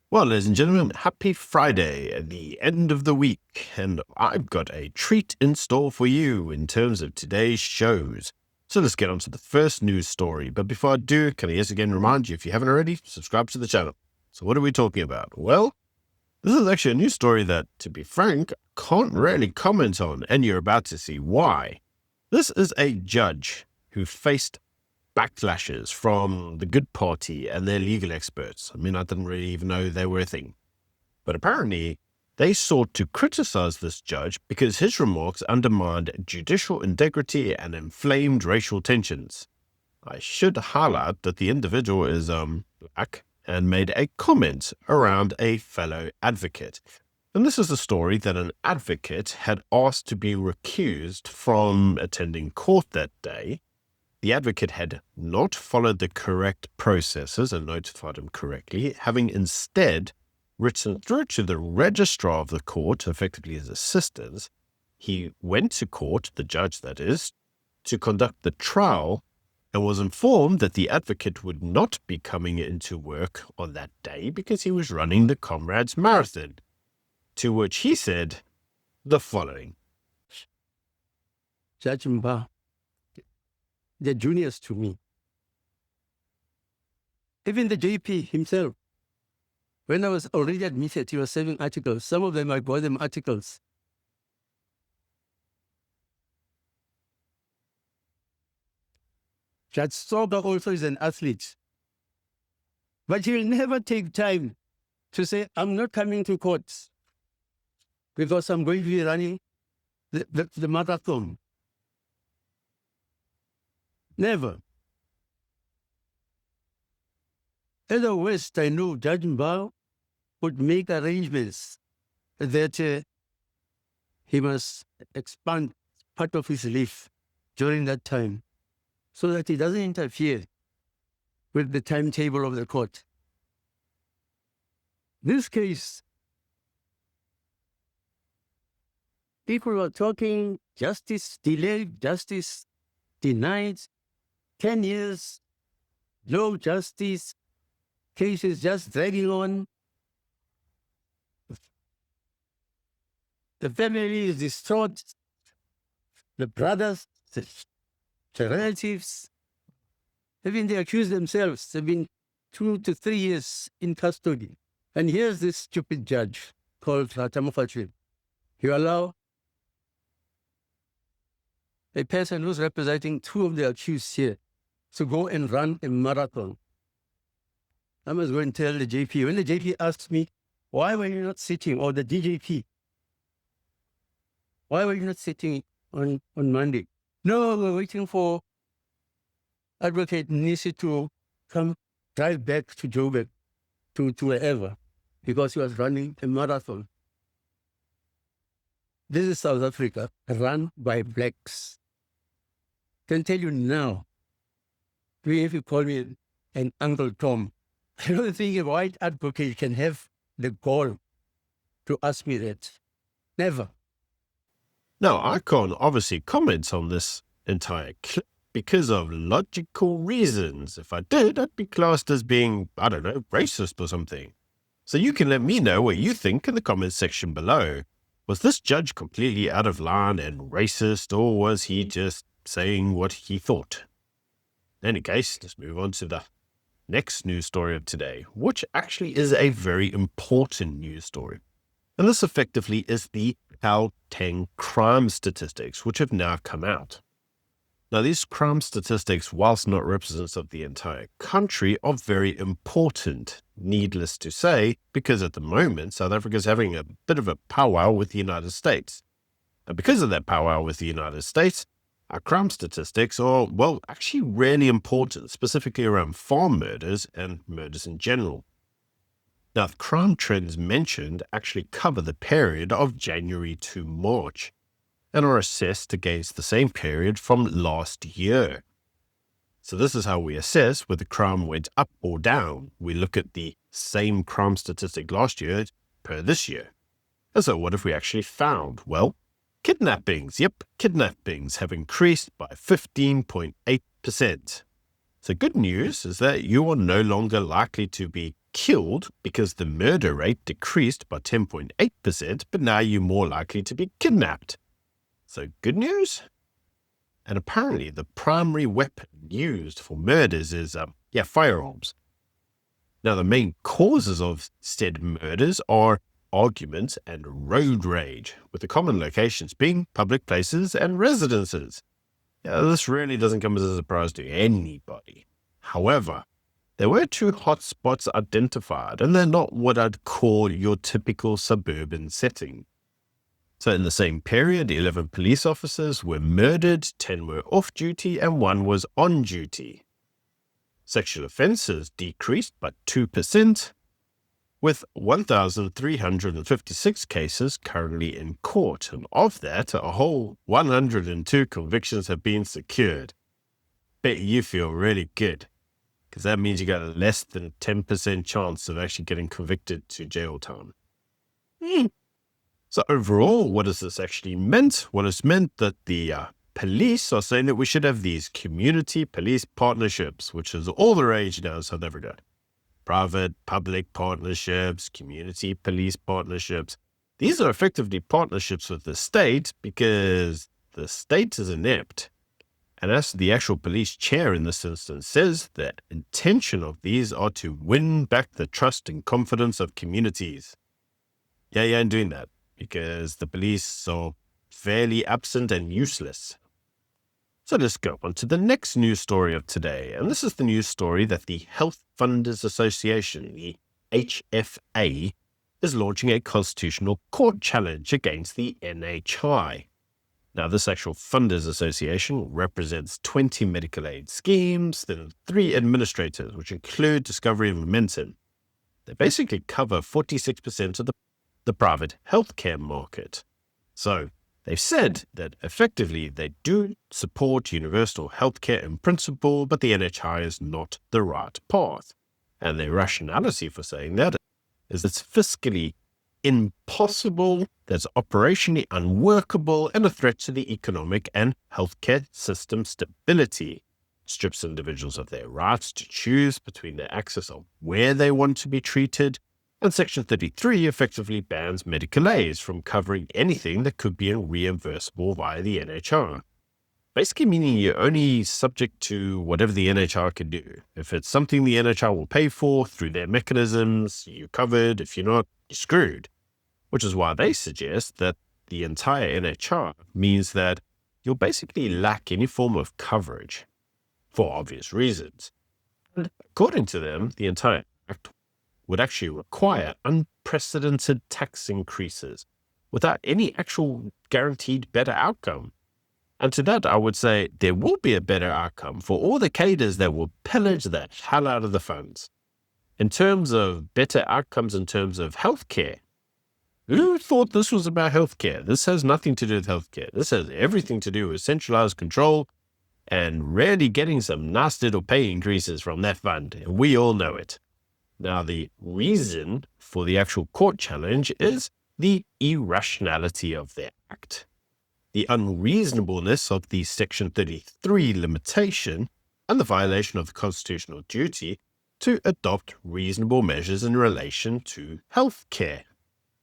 Well, ladies and gentlemen, happy Friday at the end of the week, and I've got a treat in store for you in terms of today's shows. So let's get on to the first news story. But before I do, can I yet again remind you, if you haven't already, subscribe to the channel. So what are we talking about? Well, this is actually a news story that, to be frank, I can't really comment on, and you're about to see why. This is a judge who faced backlashes from the Good Party and their legal experts. I mean, I didn't really even know they were a thing. But apparently, they sought to criticize this judge because his remarks undermined judicial integrity and inflamed racial tensions. I should highlight that the individual is black and made a comment around a fellow advocate. And this is a story that an advocate had asked to be recused from attending court that day. The advocate had not followed the correct processes and notified him correctly, having instead written through to the registrar of the court, effectively his assistant. He went to court, the judge that is, to conduct the trial, and was informed that the advocate would not be coming into work on that day because he was running the Comrades Marathon, to which he said the following. Judge Mba, they're juniors to me. Even the JP himself, when I was already admitted, he was serving articles. Some of them, I bought them articles. Judge Soga also is an athlete. But he'll never take time to say, I'm not coming to court because I'm going to be running the marathon. Never. At the West, I know Judge Mbao would make arrangements that he must expand part of his leave during that time so that he doesn't interfere with the timetable of the court. This case, people were talking justice delayed, justice denied, 10 years, no justice, cases just dragging on. The family is distraught. The brothers, the relatives, even they accuse themselves. They've been 2 to 3 years in custody. And here's this stupid judge called Ratamofachi. You allow a person who's representing 2 of the accused here to go and run a marathon. I must go and tell the JP. When the JP asked me, why were you not sitting, or the DJP, why were you not sitting on Monday? No, we're waiting for Advocate Nisi to come drive back to Joburg, to wherever, because he was running a marathon. This is South Africa, run by blacks. Can tell you now, even if you call me an Uncle Tom, I don't think a white advocate can have the gall to ask me that. Never. Now, I can't obviously comment on this entire clip because of logical reasons. If I did, I'd be classed as being, I don't know, racist or something. So you can let me know what you think in the comments section below. Was this judge completely out of line and racist, or was he just saying what he thought? In any case, let's move on to the next news story of today, which actually is a very important news story. And this effectively is the Gauteng crime statistics, which have now come out. Now, these crime statistics, whilst not representative of the entire country, are very important, needless to say, because at the moment, South Africa is having a bit of a powwow with the United States. And because of that powwow with the United States, our crime statistics are, well, actually really important, specifically around farm murders and murders in general. Now, the crime trends mentioned actually cover the period of January to March and are assessed against the same period from last year. So this is how we assess whether crime went up or down. We look at the same crime statistic last year per this year. And so what have we actually found? Well, kidnappings. Yep, kidnappings have increased by 15.8%. So good news is that you are no longer likely to be killed because the murder rate decreased by 10.8%, but now you're more likely to be kidnapped. So good news? And apparently the primary weapon used for murders is, firearms. Now, the main causes of said murders are arguments and road rage, with the common locations being public places and residences. Now, this really doesn't come as a surprise to anybody. However, there were 2 hotspots identified, and they're not what I'd call your typical suburban setting. So in the same period, 11 police officers were murdered, 10 were off duty, and 1 was on duty. Sexual offences decreased by 2%, with 1,356 cases currently in court, and of that, a whole 102 convictions have been secured. Bet you feel really good, because that means you got a less than 10% chance of actually getting convicted to jail time. So overall, what has this actually meant? Well, it's meant that the police are saying that we should have these community police partnerships, which is all the rage now in South Africa. Private-public partnerships, community police partnerships. These are effectively partnerships with the state because the state is inept. And as the actual police chair in this instance says, the intention of these are to win back the trust and confidence of communities. Yeah, I'm doing that because the police are fairly absent and useless. So let's go on to the next news story of today. And this is the news story that the Health Funders Association, the HFA, is launching a constitutional court challenge against the NHI. Now, this actual Funders Association represents 20 medical aid schemes, then 3 administrators, which include Discovery and Momentum. They basically cover 46% of the private healthcare market. So they've said that effectively they do support universal healthcare in principle, but the NHI is not the right path. And their rationality for saying that is it's fiscally impossible, that's operationally unworkable, and a threat to the economic and healthcare system stability. Strips individuals of their rights to choose between their access of where they want to be treated, and Section 33 effectively bans medical aids from covering anything that could be reimbursable via the NHR. Basically meaning you're only subject to whatever the NHR can do. If it's something the NHR will pay for through their mechanisms, you're covered. If you're not, you're screwed. Which is why they suggest that the entire NHR means that you'll basically lack any form of coverage for obvious reasons. And according to them, the entire act would actually require unprecedented tax increases without any actual guaranteed better outcome. And to that, I would say there will be a better outcome for all the cadres that will pillage the hell out of the funds. In terms of better outcomes in terms of healthcare, who thought this was about healthcare? This has nothing to do with healthcare. This has everything to do with centralized control and really getting some nice little pay increases from that fund. And we all know it. Now, the reason for the actual court challenge is the irrationality of the act, the unreasonableness of the Section 33 limitation, and the violation of the constitutional duty to adopt reasonable measures in relation to health care.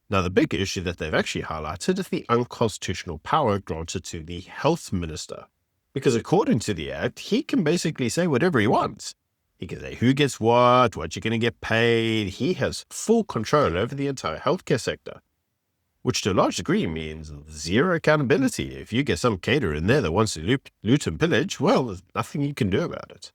Now, the big issue that they've actually highlighted is the unconstitutional power granted to the health minister, because according to the act, he can basically say whatever he wants. He can say who gets what you're going to get paid. He has full control over the entire healthcare sector, which to a large degree means zero accountability. If you get some caterer in there that wants to loot and pillage, well, there's nothing you can do about it.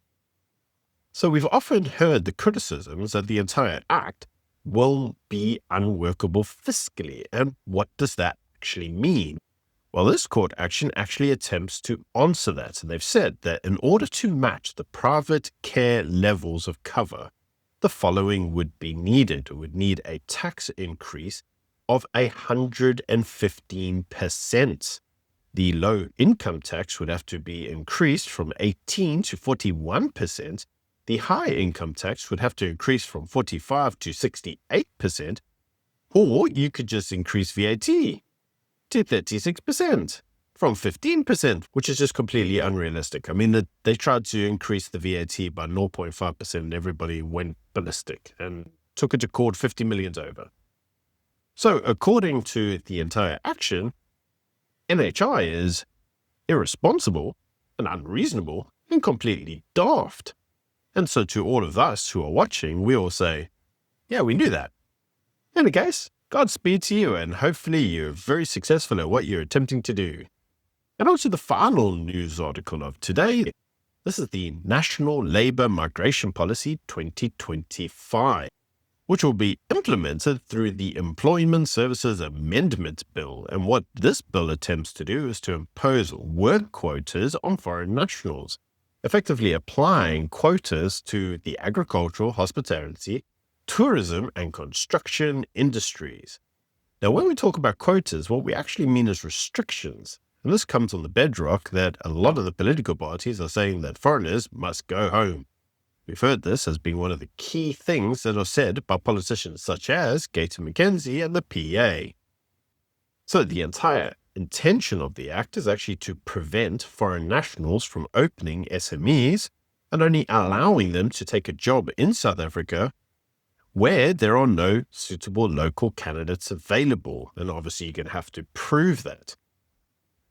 So we've often heard the criticisms that the entire act will be unworkable fiscally. And what does that actually mean? Well, this court action actually attempts to answer that. And they've said that in order to match the private care levels of cover, the following would be needed. It would need a tax increase of 115%. The low income tax would have to be increased from 18 to 41%. The high income tax would have to increase from 45 to 68%. Or you could just increase VAT to 36% from 15%, which is just completely unrealistic. I mean, they tried to increase the VAT by 0.5% and everybody went ballistic. And took it to court 50 million over. So according to the entire action, NHI is irresponsible and unreasonable and completely daft. And so to all of us who are watching, we all say, yeah, we knew that. In any case, Godspeed to you, and hopefully you're very successful at what you're attempting to do. And on to the final news article of today. This is the National Labour Migration Policy 2025, which will be implemented through the Employment Services Amendment Bill. And what this bill attempts to do is to impose work quotas on foreign nationals, effectively applying quotas to the agricultural, hospitality, tourism, and construction industries. Now, when we talk about quotas, what we actually mean is restrictions. And this comes on the bedrock that a lot of the political parties are saying that foreigners must go home. We've heard this as being one of the key things that are said by politicians such as Gator McKenzie and the PA. So the entire intention of the act is actually to prevent foreign nationals from opening SMEs and only allowing them to take a job in South Africa where there are no suitable local candidates available. And obviously you're going to have to prove that.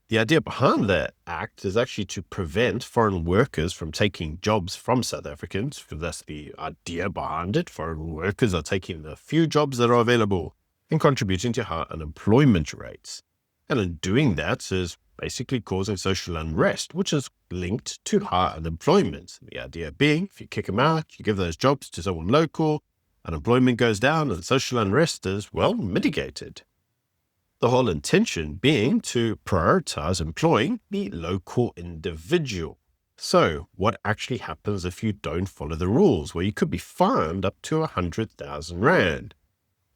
The idea behind that act is actually to prevent foreign workers from taking jobs from South Africans, because that's the idea behind it. Foreign workers are taking the few jobs that are available and contributing to high unemployment rates. And in doing that is basically causing social unrest, which is linked to high unemployment. The idea being, if you kick them out, you give those jobs to someone local, unemployment goes down and social unrest is, well, mitigated. The whole intention being to prioritize employing the local individual. So what actually happens if you don't follow the rules? Well, you could be fined up to 100,000 Rand,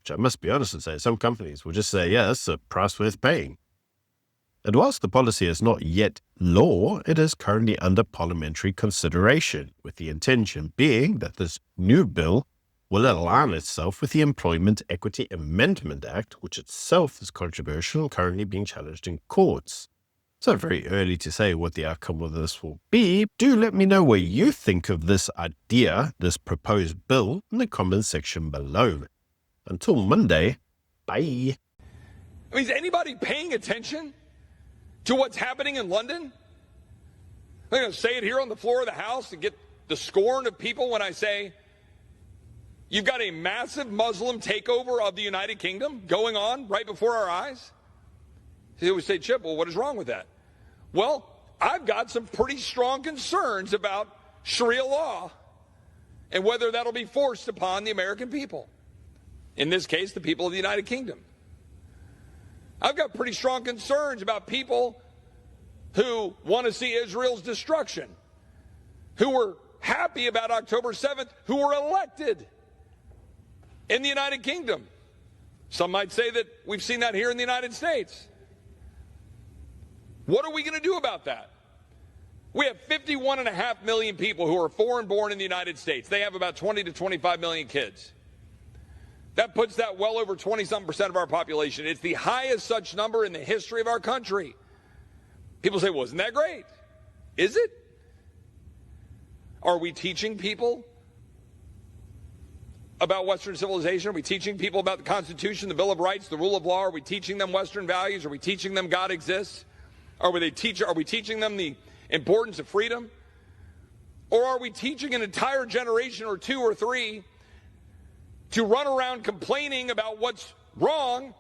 which I must be honest and say some companies will just say, yeah, that's a price worth paying. And whilst the policy is not yet law, it is currently under parliamentary consideration, with the intention being that this new bill will align itself with the Employment Equity Amendment Act, which itself is controversial and currently being challenged in courts. So very early to say what the outcome of this will be. Do let me know what you think of this idea, this proposed bill, in the comments section below. Until Monday, bye. I mean, is anybody paying attention to what's happening in London? I'm going to say it here on the floor of the House and get the scorn of people when I say, you've got a massive Muslim takeover of the United Kingdom going on right before our eyes. They would say, Chip, well, what is wrong with that? Well, I've got some pretty strong concerns about Sharia law and whether that'll be forced upon the American people. In this case, the people of the United Kingdom. I've got pretty strong concerns about people who want to see Israel's destruction, who were happy about October 7th, who were elected in the United Kingdom. Some might say that we've seen that here in the United States. What are we going to do about that? We have 51.5 million people who are foreign born in the United States. They have about 20 to 25 million kids. That puts that well over 20-something% of our population. It's the highest such number in the history of our country. People say, well, isn't that great? Is it? Are we teaching people about Western civilization? Are we teaching people about the Constitution, the Bill of Rights, the rule of law? Are we teaching them Western values? Are we teaching them God exists? Are we teaching them the importance of freedom? Or are we teaching an entire generation or two or three to run around complaining about what's wrong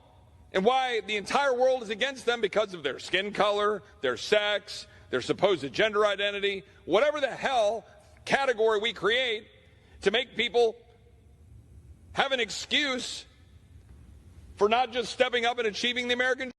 and why the entire world is against them because of their skin color, their sex, their supposed gender identity, whatever the hell category we create to make people have an excuse for not just stepping up and achieving the American